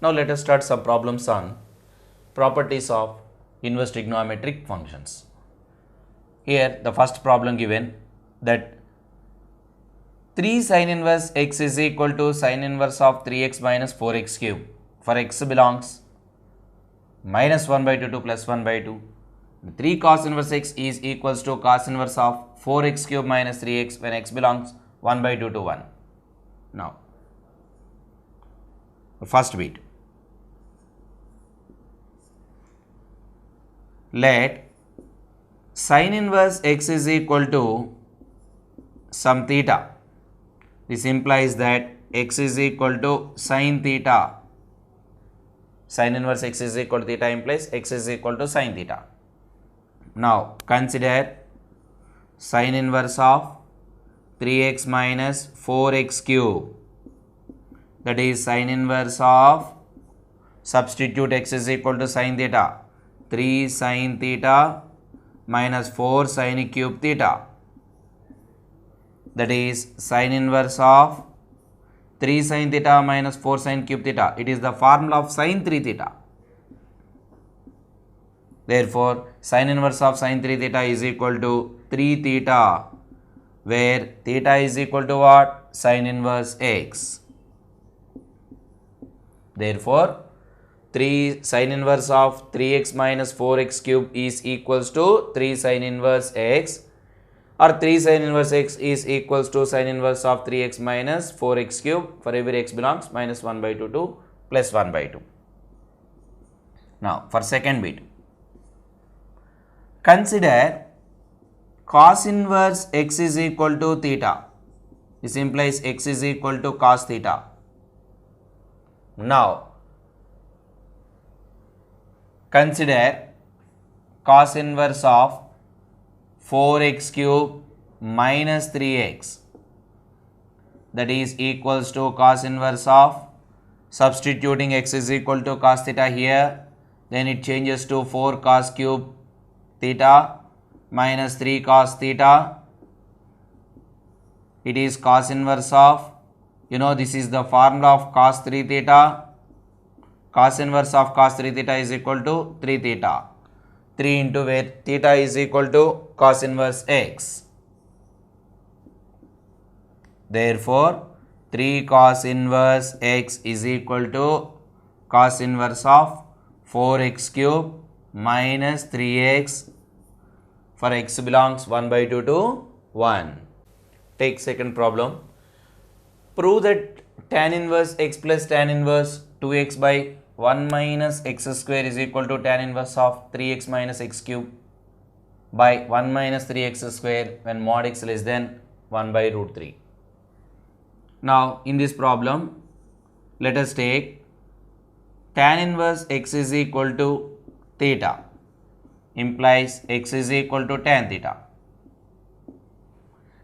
Now let us start some problems on properties of inverse trigonometric functions. Here the first problem given that 3 sin inverse x is equal to sin inverse of 3x minus 4x cube for x belongs minus 1 by 2 to plus 1 by 2. 3 cos inverse x is equals to cos inverse of 4x cube minus 3x when x belongs 1 by 2 to 1. Now, first bit. Let sin inverse x is equal to some theta. This implies that x is equal to sin theta. Sin inverse x is equal to theta implies x is equal to sin theta. Now consider sin inverse of 3x minus 4x cube, that is sin inverse of, substitute x is equal to sin theta, 3 sin theta minus 4 sin cube theta, that is sin inverse of 3 sin theta minus 4 sin cube theta. It is the formula of sin 3 theta. Therefore, sin inverse of sin 3 theta is equal to 3 theta, where theta is equal to what? Sin inverse x. Therefore, 3 sin inverse of 3x minus 4x cube is equals to 3 sin inverse x, or 3 sin inverse x is equals to sin inverse of 3x minus 4x cube for every x belongs minus 1 by 2 to plus 1 by 2. Now, for second bit. Consider cos inverse x is equal to theta. This implies x is equal to cos theta. Now, consider cos inverse of 4x cube minus 3x, that is equals to cos inverse of, substituting x is equal to cos theta here, then it changes to 4 cos cube theta minus 3 cos theta. It is cos inverse of, this is the formula of cos 3 theta. Cos inverse of cos 3 theta is equal to 3 theta. 3 into where theta is equal to cos inverse x. Therefore, 3 cos inverse x is equal to cos inverse of 4x cube minus 3x for x belongs 1 by 2 to 1. Take second problem. Prove that tan inverse x plus tan inverse 2x by 1 minus x square is equal to tan inverse of 3x minus x cube by 1 minus 3x square when mod x less than 1 by root 3. Now, in this problem, let us take tan inverse x is equal to theta, implies x is equal to tan theta.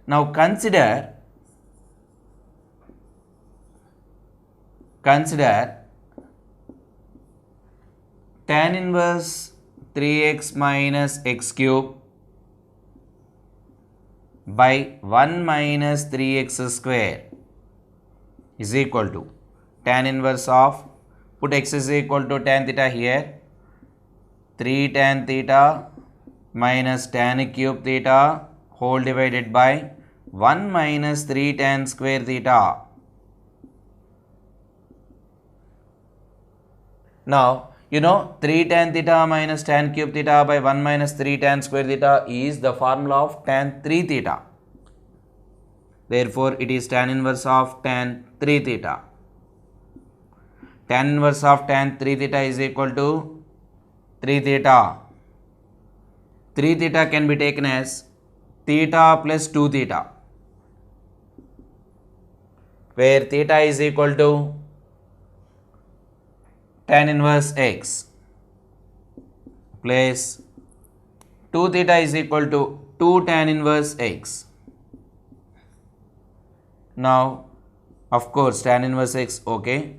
Now consider tan inverse 3x minus x cube by 1 minus 3x square is equal to tan inverse of, put x is equal to tan theta here, 3 tan theta minus tan cube theta whole divided by 1 minus 3 tan square theta. Now, 3 tan theta minus tan cube theta by 1 minus 3 tan square theta is the formula of tan 3 theta. Therefore, it is tan inverse of tan 3 theta. Tan inverse of tan 3 theta is equal to 3 theta. 3 theta can be taken as theta plus 2 theta, where theta is equal to tan inverse x plus 2 theta is equal to 2 tan inverse x. Now, of course, tan inverse x, okay,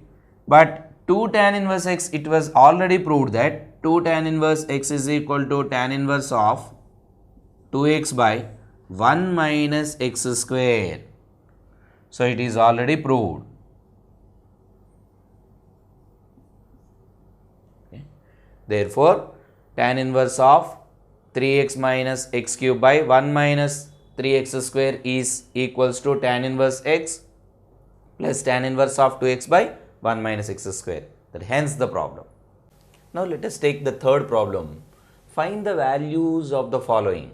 but 2 tan inverse x, it was already proved that 2 tan inverse x is equal to tan inverse of 2x by 1 minus x square. So, it is already proved. Therefore, tan inverse of 3x minus x cube by 1 minus 3x square is equals to tan inverse x plus tan inverse of 2x by 1 minus x square. That hence the problem. Now let us take the third problem. Find the values of the following.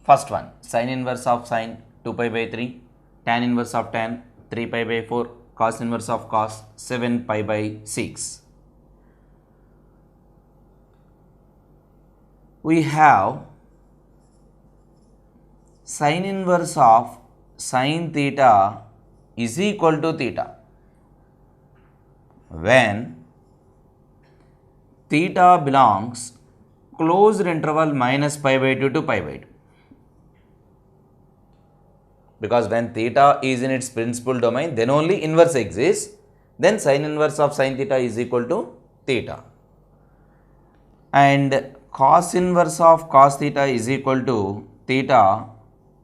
First one, sin inverse of sin 2 pi by 3, tan inverse of tan 3 pi by 4, cos inverse of cos 7 pi by 6. We have sin inverse of sin theta is equal to theta when theta belongs closed interval minus pi by 2 to pi by 2. Because when theta is in its principal domain, then only inverse exists. Then sin inverse of sin theta is equal to theta. And cos inverse of cos theta is equal to theta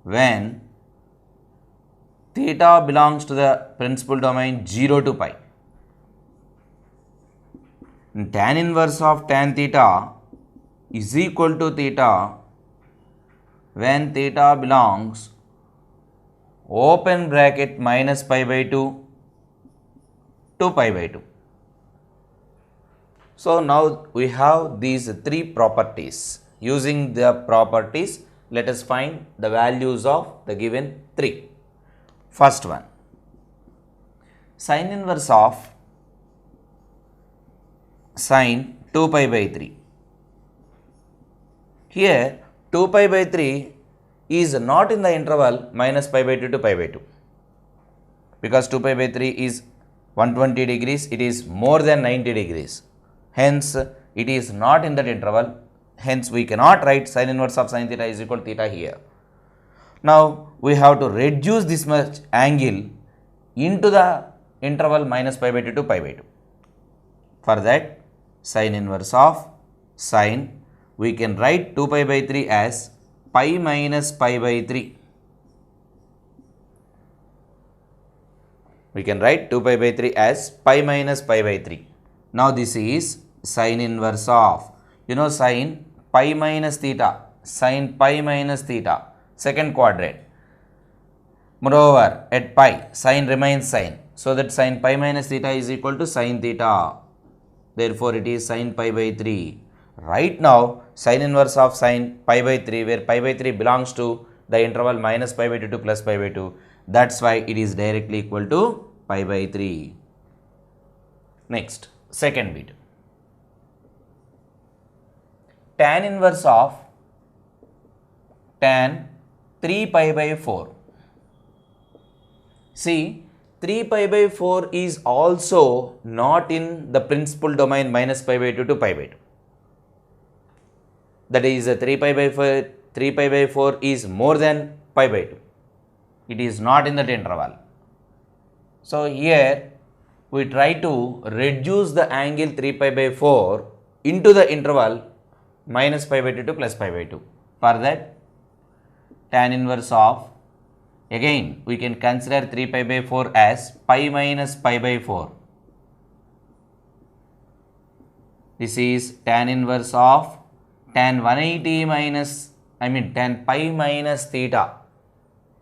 when theta belongs to the principal domain 0 to pi. And tan inverse of tan theta is equal to theta when theta belongs open bracket minus pi by 2 to pi by 2. So now we have these three properties. Using the properties, let us find the values of the given three. First one, sin inverse of sin 2 pi by 3. Here 2 pi by 3 is not in the interval minus pi by 2 to pi by 2. Because 2 pi by 3 is 120 degrees, it is more than 90 degrees. Hence, it is not in that interval. Hence, we cannot write sin inverse of sin theta is equal to theta here. Now, we have to reduce this much angle into the interval minus pi by 2 to pi by 2. For that, sin inverse of sin, we can write 2 pi by 3 as pi minus pi by 3. We can write 2 pi by 3 as pi minus pi by 3. Now, this is sin inverse of, sin pi minus theta, sin pi minus theta, second quadrant. Moreover, at pi, sin remains sin. So that sin pi minus theta is equal to sin theta. Therefore, it is sin pi by 3. Right now, sin inverse of sin pi by 3, where pi by 3 belongs to the interval minus pi by 2 to plus pi by 2. That's why it is directly equal to pi by 3. Next, second bit. Tan inverse of tan 3 pi by 4. See, 3 pi by 4 is also not in the principal domain minus pi by 2 to pi by 2. That is 3 pi by 4 is more than pi by 2. It is not in that interval. So here we try to reduce the angle 3 pi by 4 into the interval minus pi by 2 to plus pi by 2. For that, tan inverse of, again we can consider 3 pi by 4 as pi minus pi by 4. This is tan inverse of tan 180 minus, tan pi minus theta,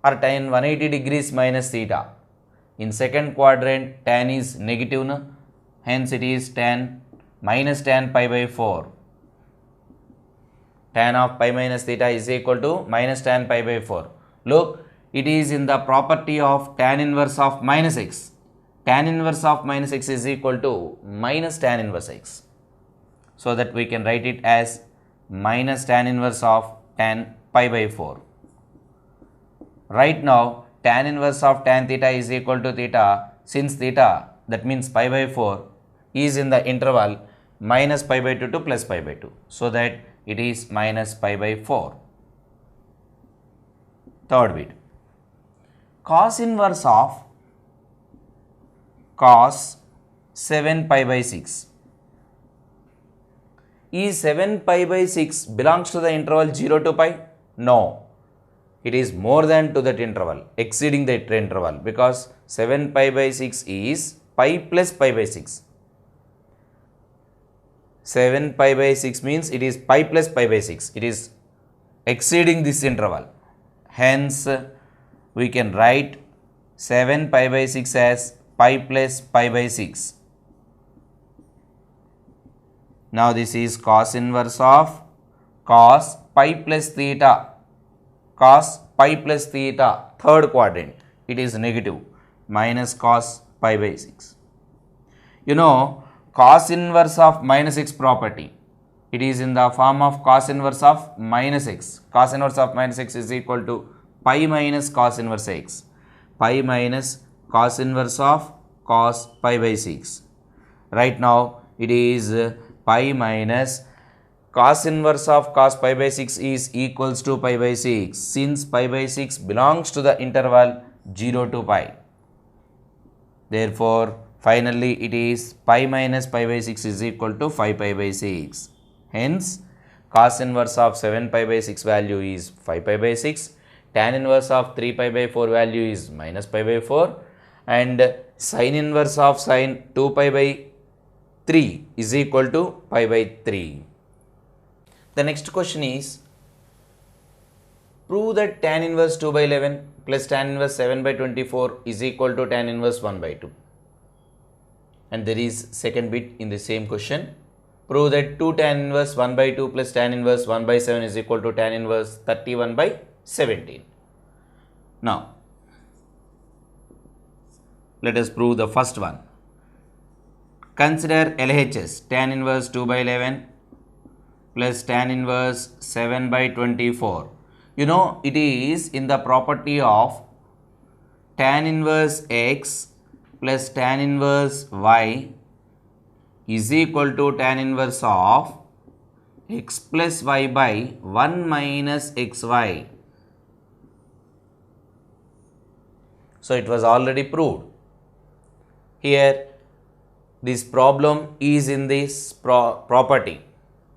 or tan 180 degrees minus theta. In second quadrant, tan is negative, hence it is tan minus tan pi by 4. Tan of pi minus theta is equal to minus tan pi by 4. Look, it is in the property of tan inverse of minus x. Tan inverse of minus x is equal to minus tan inverse x. So that we can write it as minus tan inverse of tan pi by 4. Right now, tan inverse of tan theta is equal to theta. Since theta, that means pi by 4, is in the interval minus pi by 2 to plus pi by 2. So that it is minus pi by 4. Third bit. Cos inverse of cos 7 pi by 6. Is 7 pi by 6 belongs to the interval 0 to pi? No. It is more than to that interval, exceeding that interval, because 7 pi by 6 is pi plus pi by 6. 7 pi by 6 means it is pi plus pi by 6. It is exceeding this interval. Hence, we can write 7 pi by 6 as pi plus pi by 6. Now, this is cos inverse of cos pi plus theta. Cos pi plus theta, third quadrant, it is negative, minus cos pi by 6. You know, cos inverse of minus x property, it is in the form of cos inverse of minus x. Cos inverse of minus x is equal to pi minus cos inverse x. Pi minus cos inverse of cos pi by 6. Right now, it is pi minus cos inverse of cos pi by 6 is equals to pi by 6, since pi by 6 belongs to the interval 0 to pi. Therefore, finally it is pi minus pi by 6 is equal to 5 pi by 6. Hence, cos inverse of 7 pi by 6 value is 5 pi by 6. Tan inverse of 3 pi by 4 value is minus pi by 4. And sin inverse of sin 2 pi by 3 is equal to pi by 3. The next question is, prove that tan inverse 2 by 11 plus tan inverse 7 by 24 is equal to tan inverse 1 by 2. And there is second bit in the same question. Prove that 2 tan inverse 1 by 2 plus tan inverse 1 by 7 is equal to tan inverse 31 by 17. Now, let us prove the first one. Consider LHS, tan inverse 2 by 11 plus tan inverse 7 by 24. You know, it is in the property of tan inverse x plus tan inverse y is equal to tan inverse of x plus y by 1 minus xy. So, it was already proved. Here, this problem is in this property,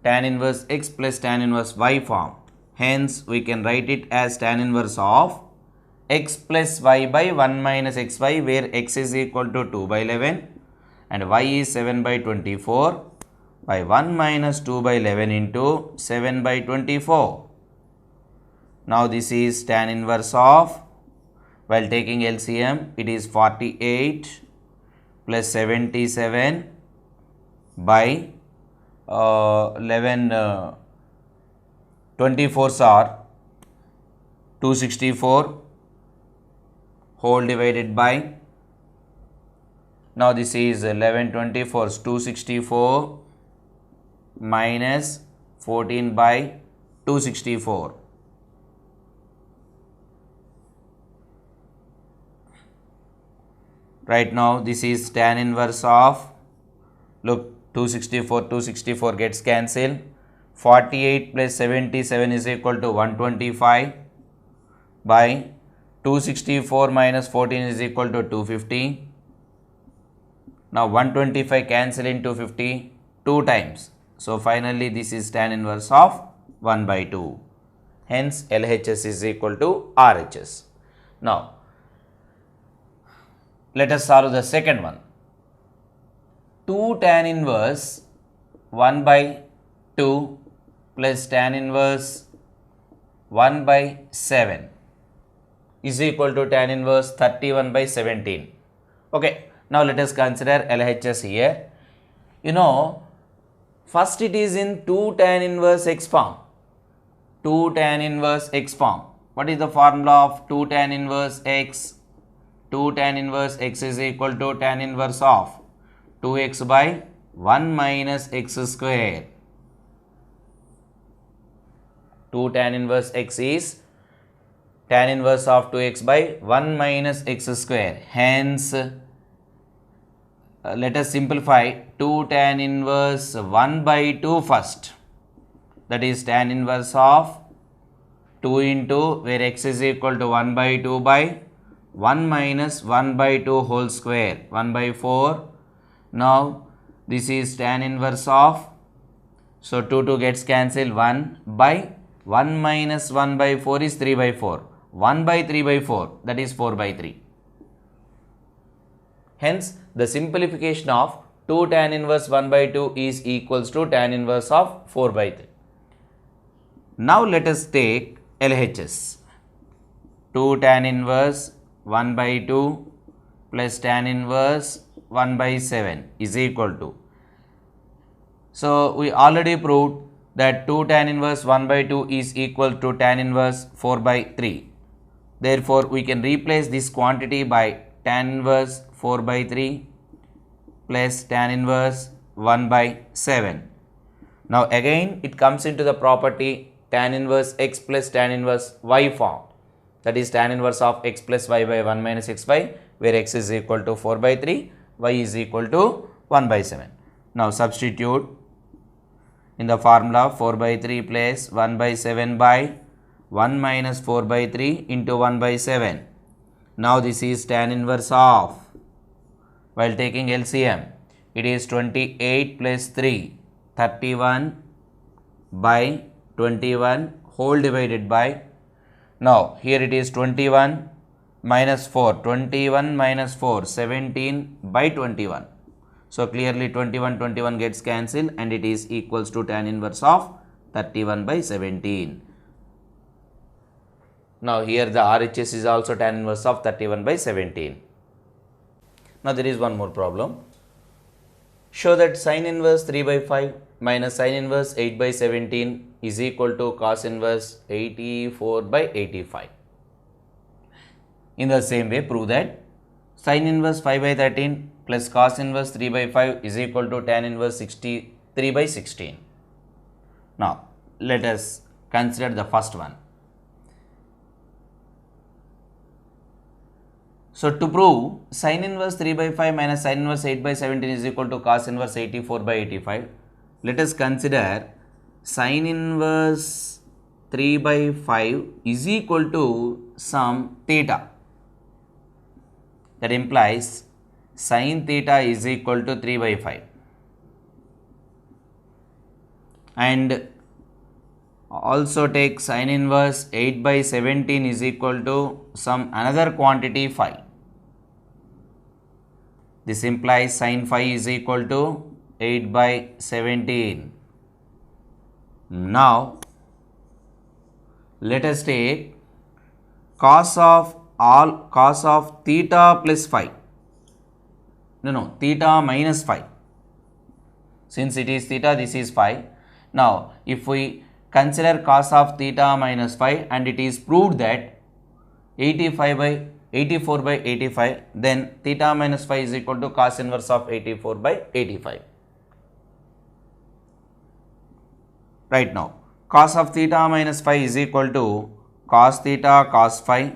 tan inverse x plus tan inverse y form. Hence, we can write it as tan inverse of x plus y by 1 minus xy, where x is equal to 2 by 11 and y is 7 by 24 by 1 minus 2 by 11 into 7 by 24. Now, this is tan inverse of, while taking LCM, it is 48 plus 77 by 11 24s are 264 whole divided by, now this is 11 24s 264 minus 14 by 264. Right now, this is tan inverse of, look, 264 gets cancelled. 48 plus 77 is equal to 125 by 264 minus 14 is equal to 250. Now, 125 cancel in 250 2 times. So, finally, this is tan inverse of 1 by 2. Hence, LHS is equal to RHS. Now, let us solve the second one. 2 tan inverse 1 by 2 plus tan inverse 1 by 7 is equal to tan inverse 31 by 17. Okay, now let us consider LHS here. You know, first it is in 2 tan inverse x form. 2 tan inverse x form. What is the formula of 2 tan inverse x? 2 tan inverse x is equal to tan inverse of 2x by 1 minus x square. 2 tan inverse x is tan inverse of 2x by 1 minus x square. Hence, let us simplify 2 tan inverse 1 by 2 first. That is tan inverse of 2 into, where x is equal to 1 by 2 by 1 minus 1 by 2 whole square, 1 by 4. Now, this is tan inverse of, so 2 gets cancelled, 1 by 1 minus 1 by 4 is 3 by 4. 1 by 3 by 4, that is 4 by 3. Hence, the simplification of 2 tan inverse 1 by 2 is equals to tan inverse of 4 by 3. Now let us take LHS. 2 tan inverse 1 by 2 plus tan inverse 1 by 7 is equal to. So we already proved that 2 tan inverse 1 by 2 is equal to tan inverse 4 by 3. Therefore, we can replace this quantity by tan inverse 4 by 3 plus tan inverse 1 by 7. Now again it comes into the property tan inverse x plus tan inverse y form. That is tan inverse of x plus y by 1 minus xy, where x is equal to 4 by 3, y is equal to 1 by 7. Now substitute in the formula 4 by 3 plus 1 by 7 by 1 minus 4 by 3 into 1 by 7. Now this is tan inverse of, while taking LCM, it is 28 plus 3, 31 by 21 whole divided by, now here it is 21 minus 4, 21 minus 4, 17 by 21. So clearly 21 gets cancelled and it is equals to tan inverse of 31 by 17. Now here the RHS is also tan inverse of 31 by 17. Now there is one more problem. Show that sin inverse 3 by 5 minus sin inverse 8 by 17 is equal to cos inverse 84 by 85. In the same way, prove that sin inverse 5 by 13 plus cos inverse 3 by 5 is equal to tan inverse 63 by 16. Now let us consider the first one. So to prove sin inverse 3 by 5 minus sin inverse 8 by 17 is equal to cos inverse 84 by 85, let us consider sin inverse 3 by 5 is equal to some theta. That implies sin theta is equal to 3 by 5. And also take sin inverse 8 by 17 is equal to some another quantity phi. This implies sin phi is equal to 8 by 17. Now let us take cos of theta plus phi. Theta minus phi. Since it is theta, this is phi. Now if we consider cos of theta minus phi and it is proved that 84 by 85, then theta minus phi is equal to cos inverse of 84 by 85. Right now, cos of theta minus phi is equal to cos theta cos phi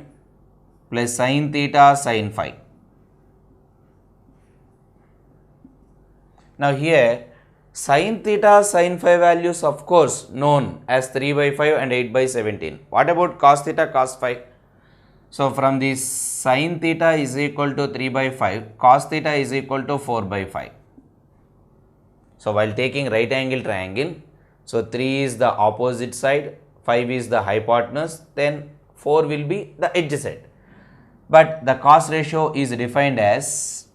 plus sin theta sin phi. Now here sin theta sin phi values of course known as 3 by 5 and 8 by 17. What about cos theta cos phi? So from this sin theta is equal to 3 by 5, cos theta is equal to 4 by 5. So while taking right angle triangle, so 3 is the opposite side, 5 is the hypotenuse, then 4 will be the adjacent. But the cos ratio is defined as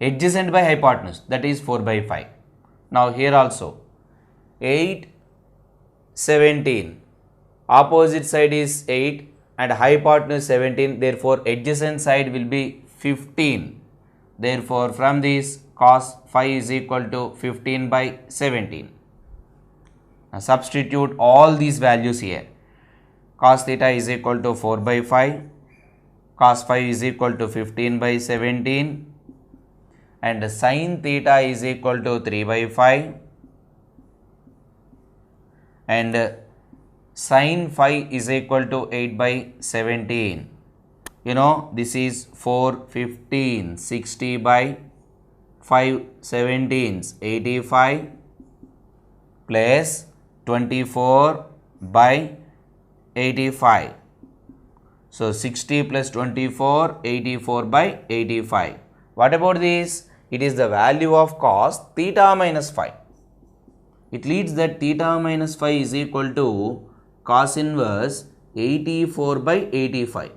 adjacent by hypotenuse, that is 4 by 5. Now here also 8, 17, opposite side is 8 and hypotenuse 17, therefore adjacent side will be 15. Therefore from this cos phi is equal to 15 by 17. Now substitute all these values here. Cos theta is equal to 4 by 5, cos phi is equal to 15 by 17 and sin theta is equal to 3 by 5 and sin phi is equal to 8 by 17. This is 4, 15, 60 by 5, 17s, 85 plus 24 by 85. So 60 plus 24, 84 by 85. What about this? It is the value of cos theta minus phi. It leads that theta minus phi is equal to cos inverse 84 by 85.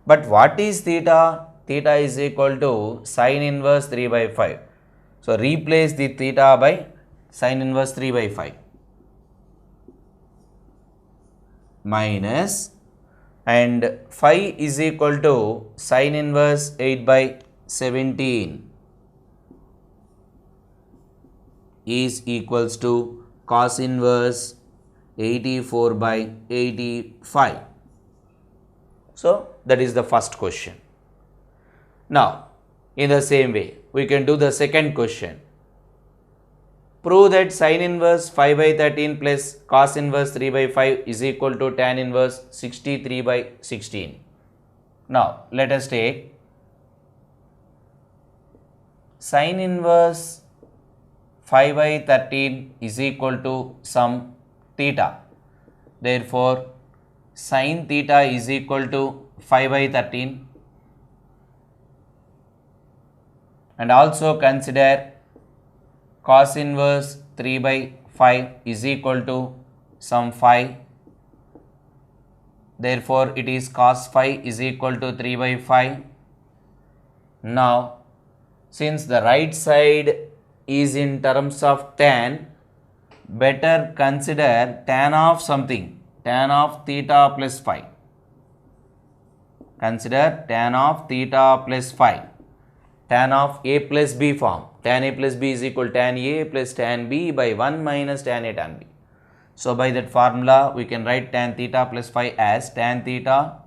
But what is theta? theta is equal to sine inverse 3 by 5. So replace the theta by sine inverse 3 by 5 minus, and phi is equal to sine inverse 8 by 17 is equals to cos inverse 84 by 85. So that is the first question. Now in the same way we can do the second question. Prove that sin inverse 5 by 13 plus cos inverse 3 by 5 is equal to tan inverse 63 by 16. Now let us take sin inverse 5 by 13 is equal to some theta. Therefore sin theta is equal to 5 by 13, and also consider cos inverse 3 by 5 is equal to some phi. Therefore it is cos phi is equal to 3 by 5. Now since the right side is in terms of tan, better consider tan of something, tan of theta plus phi. Consider tan of theta plus phi, tan of a plus b form. Tan a plus b is equal to tan a plus tan b by 1 minus tan a tan b. So by that formula we can write tan theta plus phi as tan theta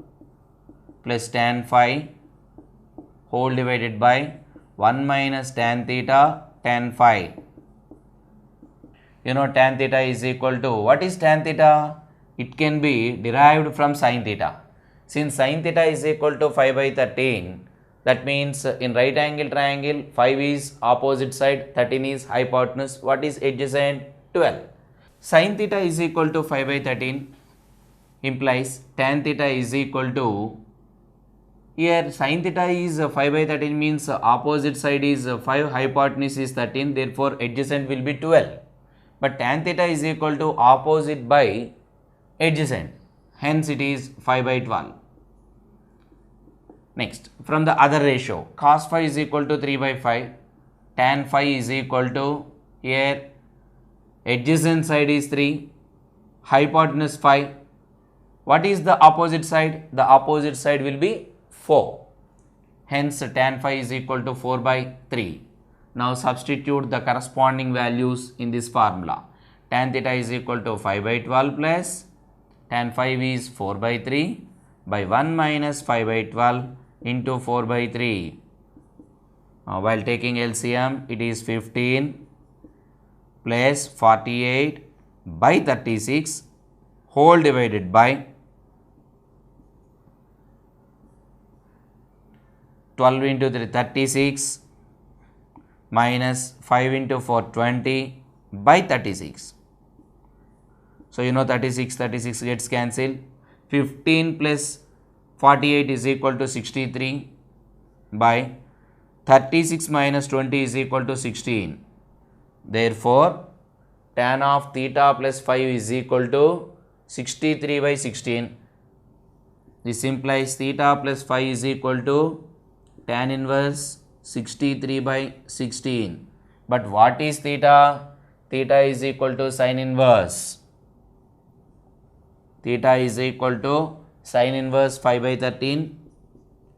plus tan phi whole divided by 1 minus tan theta tan phi. You know tan theta is equal to, what is tan theta? It can be derived from sin theta. Since sin theta is equal to 5 by 13, that means in right angle triangle 5 is opposite side, 13 is hypotenuse. What is adjacent? 12. Sin theta is equal to 5 by 13 implies tan theta is equal to, here sin theta is 5 by 13 means opposite side is 5, hypotenuse is 13, therefore adjacent will be 12. But tan theta is equal to opposite by adjacent, hence it is 5 by 12. Next, from the other ratio, cos phi is equal to 3 by 5, tan phi is equal to, here adjacent side is 3, hypotenuse 5. What is the opposite side? The opposite side will be 4. Hence tan phi is equal to 4 by 3. Now substitute the corresponding values in this formula. Tan theta is equal to 5 by 12 plus tan phi is 4 by 3 by 1 minus 5 by 12 into 4 by 3. While taking LCM, it is 15 plus 48 by 36 whole divided by 12 into 3 36 minus 5 into 4 20 by 36. So you know 36 gets cancelled. 15 plus 48 is equal to 63 by 36 minus 20 is equal to 16. Therefore tan of theta plus phi is equal to 63 by 16. This implies theta plus phi is equal to tan inverse 63 by 16. But what is theta? Theta is equal to sin inverse. Theta is equal to sin inverse 5 by 13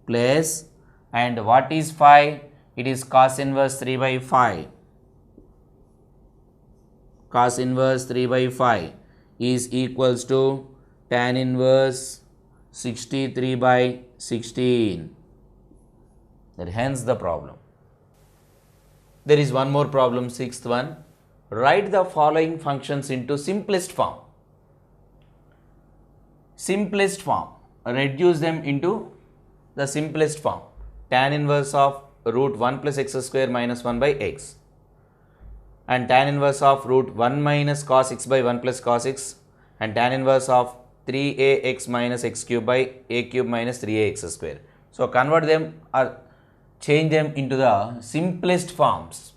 plus, and what is phi? It is cos inverse 3 by 5. Cos inverse 3 by 5 is equals to tan inverse 63 by 16. That hence the problem. There is one more problem, sixth one. Write the following functions into simplest form. Simplest form. Reduce them into the simplest form. Tan inverse of root 1 plus x square minus 1 by x, and tan inverse of root 1 minus cos x by 1 plus cos x, and tan inverse of 3ax minus x cube by a cube minus 3ax square. So convert them or change them into the simplest forms.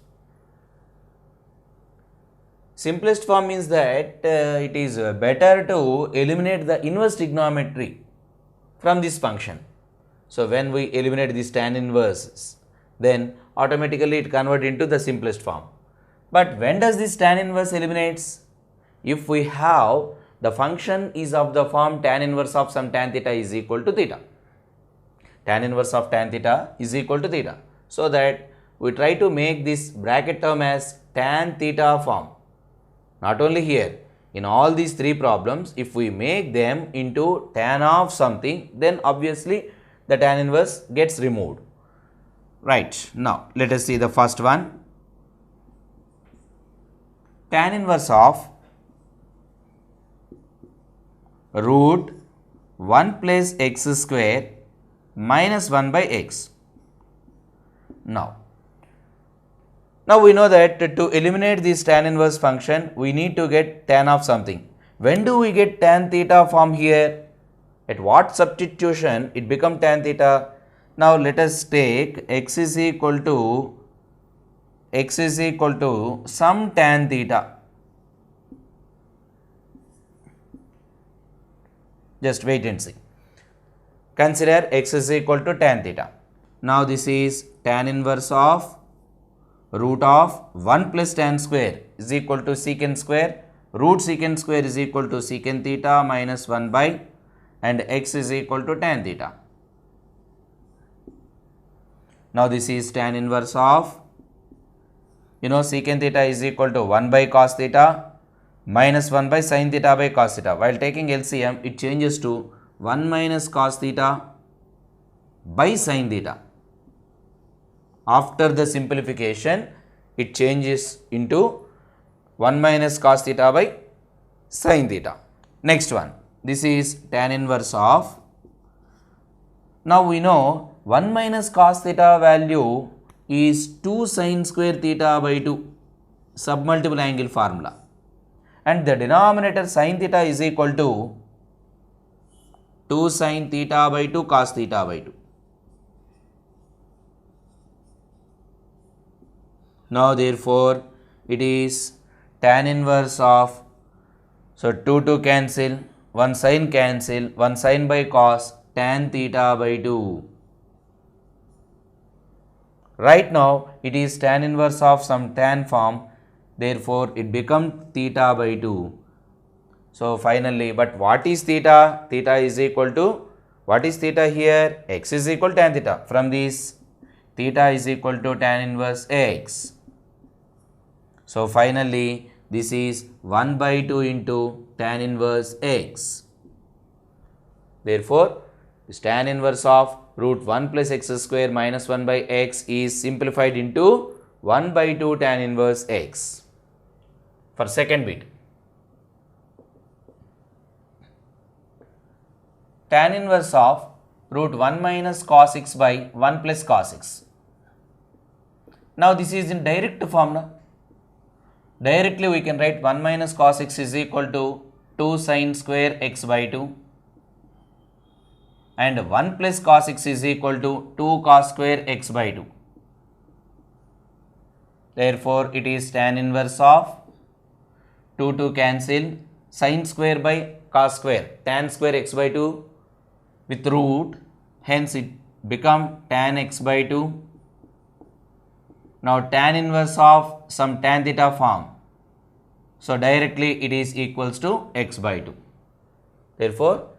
Simplest form means that it is better to eliminate the inverse trigonometry from this function. So when we eliminate these tan inverses, then automatically it converts into the simplest form. But when does this tan inverse eliminates? If we have the function is of the form tan inverse of some tan theta is equal to theta. Tan inverse of tan theta is equal to theta. So that we try to make this bracket term as tan theta form. Not only here, in all these three problems, if we make them into tan of something, then obviously the tan inverse gets removed. Right, now let us see the first one. Tan inverse of root 1 plus x square minus 1 by x. Now we know that to eliminate this tan inverse function, we need to get tan of something. When do we get tan theta from here? At what substitution it become tan theta? Now let us take x is equal to some tan theta. Just wait and see. Consider x is equal to tan theta. Now this is tan inverse of root of 1 plus tan square is equal to secant square. Root secant square is equal to secant theta minus 1 by, and x is equal to tan theta. Now this is tan inverse of, secant theta is equal to 1 by cos theta minus 1 by sin theta by cos theta. While taking LCM, it changes to 1 minus cos theta by sin theta. After the simplification, it changes into 1 minus cos theta by sin theta. Next one, this is tan inverse of, now we know 1 minus cos theta value is 2 sin square theta by 2, submultiple angle formula. And the denominator sin theta is equal to 2 sin theta by 2 cos theta by 2. Now therefore it is tan inverse of, so 2 cancel, 1 sin cancel, 1 sin by cos, tan theta by 2. Right now it is tan inverse of some tan form, therefore it becomes theta by 2. So finally, but what is theta? Theta is equal to, what is theta here? X is equal to tan theta. From this, theta is equal to tan inverse x. So finally, this is 1 by 2 into tan inverse x. Therefore, this tan inverse of root 1 plus x square minus 1 by x is simplified into 1 by 2 tan inverse x. For second bit, tan inverse of root 1 minus cos x by 1 plus cos x. Now this is in direct formula. Directly we can write 1 minus cos x is equal to 2 sin square x by 2, and 1 plus cos x is equal to 2 cos square x by 2. Therefore, it is tan inverse of 2 cancel, sin square by cos square, tan square x by 2 with root, hence it become tan x by 2. Now tan inverse of some tan theta form, so directly it is equals to x by 2. Therefore,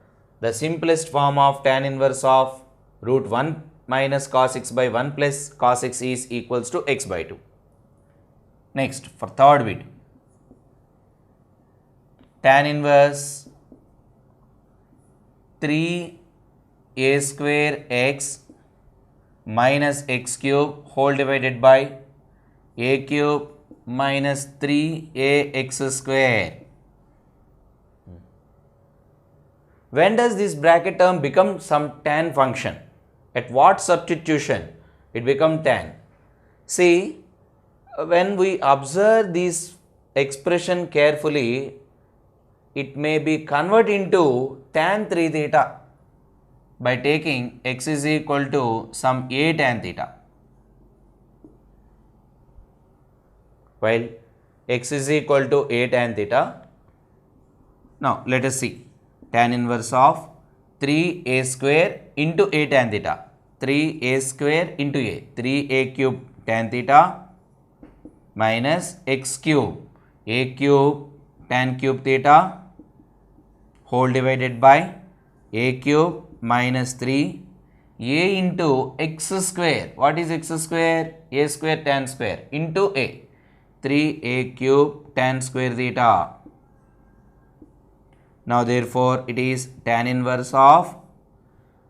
the simplest form of tan inverse of root 1 minus cos x by 1 plus cos x is equals to x by 2. Next, for third bit, tan inverse 3a square x minus x cube whole divided by a cube minus 3ax square. When does this bracket term become some tan function? At what substitution it become tan? See, when we observe this expression carefully, it may be converted into tan 3 theta by taking x is equal to some a tan theta, while x is equal to a tan theta. Now let us see tan inverse of 3a square into a tan theta. 3a square into a. 3a cube tan theta minus x cube. A cube tan cube theta whole divided by a cube minus 3 a into x square. What is x square? A square tan square into a. 3a cube tan square theta. Now therefore it is tan inverse of.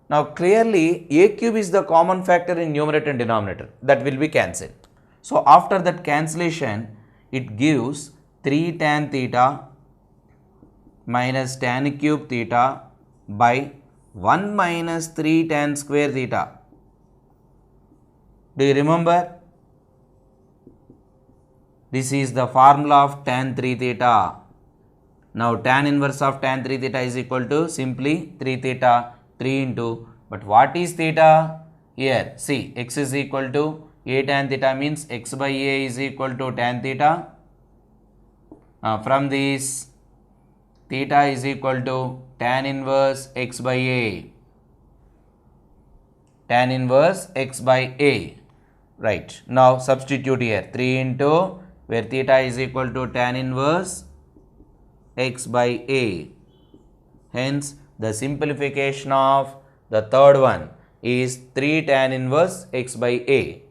Now clearly a cube is the common factor in numerator and denominator. That will be cancelled. So after that cancellation it gives 3 tan theta minus tan cube theta by 1 minus 3 tan square theta. Do you remember? This is the formula of tan 3 theta. Now tan inverse of tan 3 theta is equal to simply 3 theta 3 into, but what is theta? Here see, x is equal to a tan theta means x by a is equal to tan theta. From this theta is equal to tan inverse x by a. Tan inverse x by a. Right. Now substitute here 3 into where theta is equal to tan inverse x by a. Hence the simplification of the third one is 3 tan inverse x by a.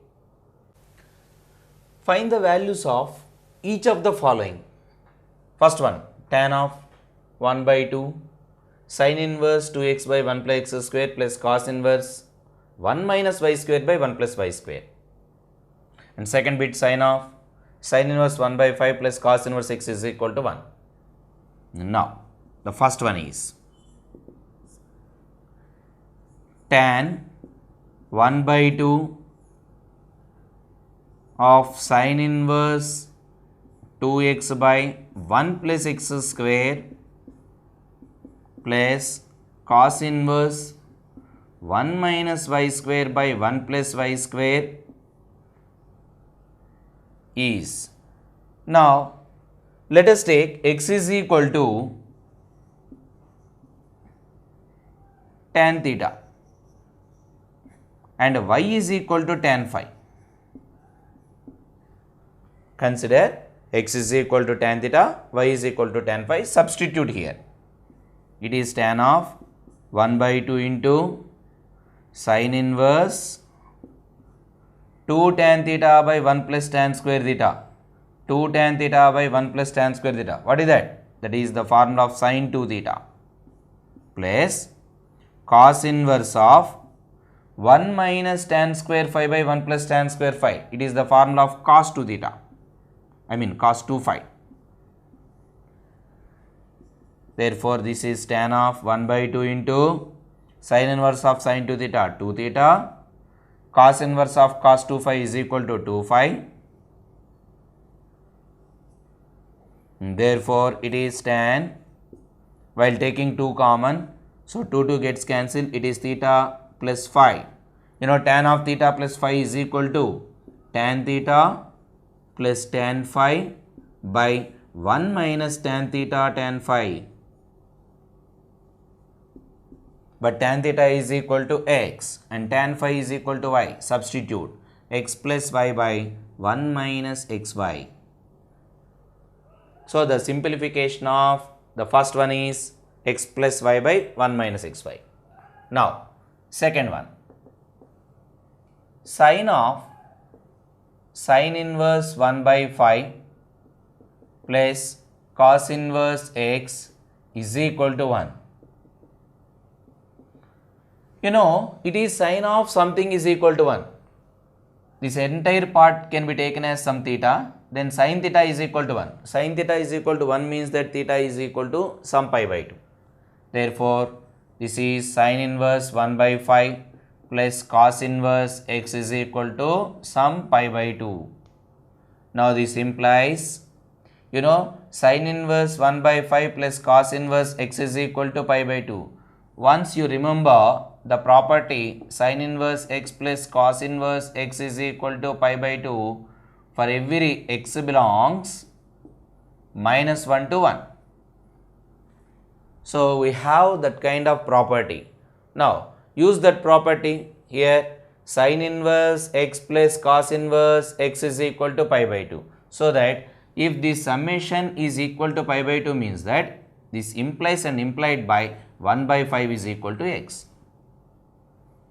Find the values of each of the following. First one, tan of 1 by 2, sin inverse 2x by 1 plus x square plus cos inverse 1 minus y square by 1 plus y square. And second bit, sin inverse 1 by 5 plus cos inverse x is equal to 1. Now, the first one is tan 1 by 2 of sin inverse 2x by 1 plus x square plus cos inverse 1 minus y square by 1 plus y square is. Now, let us take x is equal to tan theta and y is equal to tan phi. Consider x is equal to tan theta, y is equal to tan phi. Substitute here. It is tan of 1 by 2 into sin inverse 2 tan theta by 1 plus tan square theta. 2 tan theta by 1 plus tan square theta. What is that? That is the formula of sin 2 theta plus cos inverse of 1 minus tan square phi by 1 plus tan square phi. It is the formula of cos 2 theta. Cos 2 phi. Therefore, this is tan of 1 by 2 into sin inverse of sin 2 theta 2 theta. Cos inverse of cos 2 phi is equal to 2 phi. Therefore, it is tan, while taking 2 common, so 2 gets cancelled, it is theta plus phi. Tan of theta plus phi is equal to tan theta plus tan phi by 1 minus tan theta tan phi. But tan theta is equal to x and tan phi is equal to y. Substitute x plus y by 1 minus xy. So the simplification of the first one is x plus y by 1 minus xy. Now, second one, sin of sin inverse 1 by 5 plus cos inverse x is equal to 1. It is sin of something is equal to 1. This entire part can be taken as some theta, then sin theta is equal to 1. Sin theta is equal to 1 means that theta is equal to some pi by 2. Therefore, this is sin inverse 1 by 5 plus cos inverse x is equal to some pi by 2. Now, this implies, sin inverse 1 by 5 plus cos inverse x is equal to pi by 2. Once you remember the property sin inverse x plus cos inverse x is equal to pi by 2, for every x belongs minus 1 to 1. So we have that kind of property. Now use that property here. Sin inverse x plus cos inverse x is equal to pi by 2. So that if the summation is equal to pi by 2 means that this implies and implied by 1 by 5 is equal to x.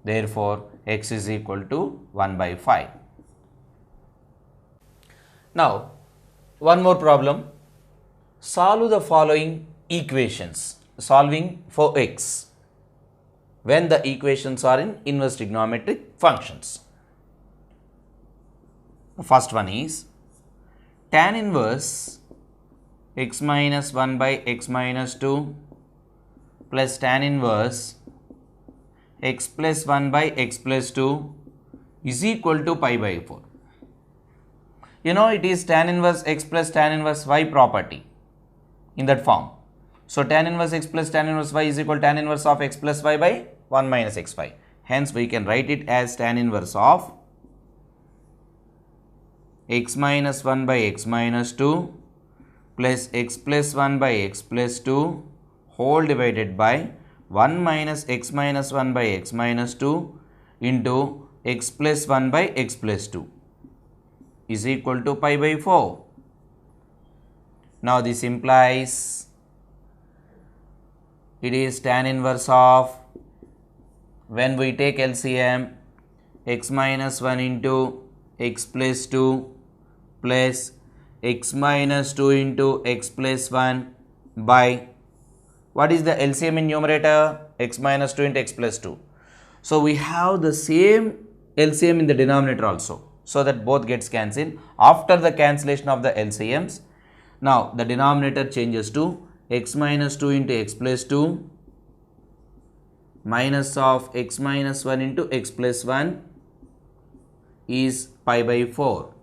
Therefore, x is equal to 1 by 5. Now, one more problem. Solve the following equations. Solving for x when the equations are in inverse trigonometric functions. The first one is tan inverse x minus 1 by x minus 2 plus tan inverse x plus 1 by x plus 2 is equal to pi by 4. You know it is tan inverse x plus tan inverse y property in that form. So tan inverse x plus tan inverse y is equal to tan inverse of x plus y by 1 minus xy. Hence we can write it as tan inverse of x minus 1 by x minus 2 plus x plus 1 by x plus 2 whole divided by 1 minus x minus 1 by x minus 2 into x plus 1 by x plus 2 is equal to pi by 4. Now this implies it is tan inverse of, when we take LCM, x minus 1 into x plus 2 plus x minus 2 into x plus 1 by, what is the LCM in numerator? X minus 2 into x plus 2. So we have the same LCM in the denominator also, so that both gets cancelled. After the cancellation of the LCMs, now the denominator changes to x minus 2 into x plus 2 minus of x minus 1 into x plus 1 is pi by 4.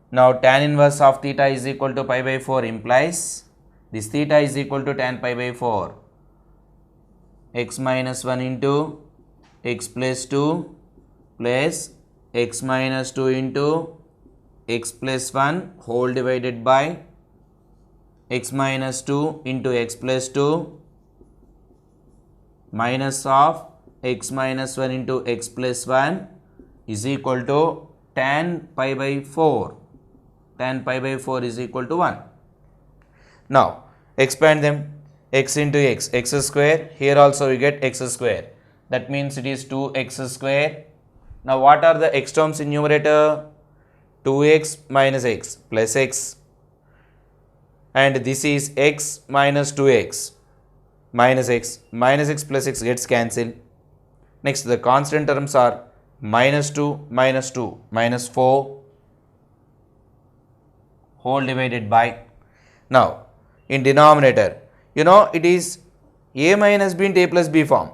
Now tan inverse of theta is equal to pi by 4 implies this theta is equal to tan pi by 4 x minus 1 into x plus 2 plus x minus 2 into x plus 1 whole divided by x minus 2 into x plus 2 minus of x minus 1 into x plus 1 is equal to tan pi by 4. Tan pi by 4 is equal to 1. Now expand them, x into x, x square, here also we get x square, that means it is 2x square. Now what are the x terms in numerator? 2x minus x plus x, and this is x minus 2x minus x plus x gets cancelled. Next the constant terms are minus 2 minus 2 minus 4 whole divided by, now in denominator you know it is a minus b into a plus b form.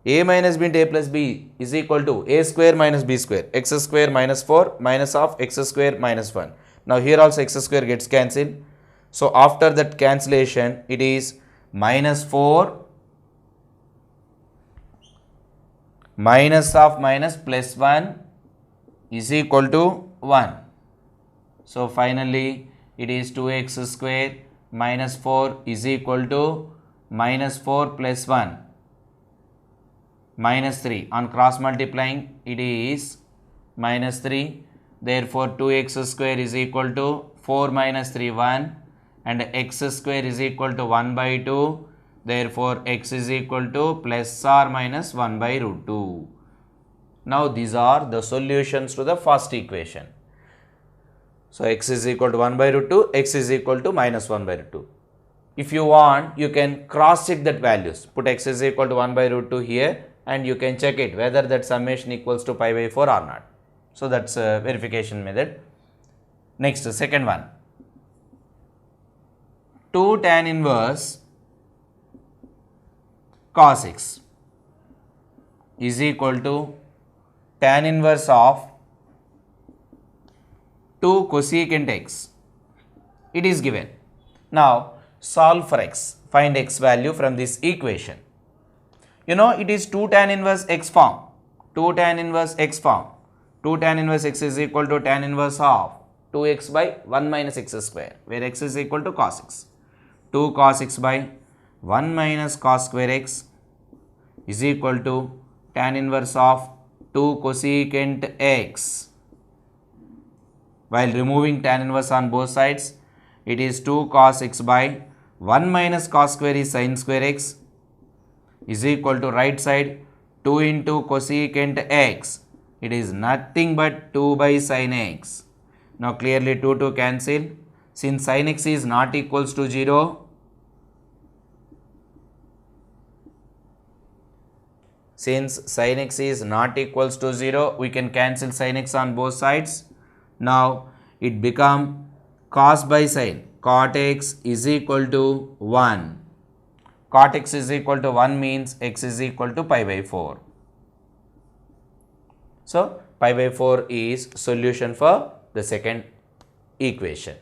A minus b into a plus b is equal to a square minus b square, x square minus 4 minus of x square minus 1. Now here also x square gets cancelled. So after that cancellation it is minus 4 minus of minus plus 1 is equal to 1. So finally it is 2x square minus 4 is equal to minus 4 plus 1 minus 3. On cross multiplying it is minus 3. Therefore 2x square is equal to 4 minus 3 1, and x square is equal to 1 by 2. Therefore x is equal to plus or minus 1 by root 2. Now these are the solutions to the first equation. So x is equal to 1 by root 2, x is equal to minus 1 by root 2. If you want, you can cross check that values. Put x is equal to 1 by root 2 here, and you can check it whether that summation equals to pi by 4 or not. So that's a verification method. Next, the second one. 2 tan inverse cos x is equal to tan inverse of 2 cosecant x. It is given. Now solve for x. Find x value from this equation. You know it is 2 tan inverse x form. 2 tan inverse x form. 2 tan inverse x is equal to tan inverse of 2x by 1 minus x square, where x is equal to cos x. 2 cos x by 1 minus cos square x is equal to tan inverse of 2 cosecant x. While removing tan inverse on both sides, it is 2 cos x by 1 minus cos square is sin square x is equal to right side 2 into cosecant x. It is nothing but 2 by sin x. Now clearly 2 cancel. Since sin x is not equals to 0, we can cancel sin x on both sides. Now it become cos by sin. Cot x is equal to 1. Cot x is equal to 1 means x is equal to pi by 4. So pi by 4 is solution for the second equation.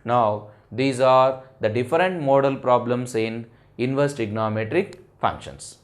Now these are the different modal problems in inverse trigonometric functions.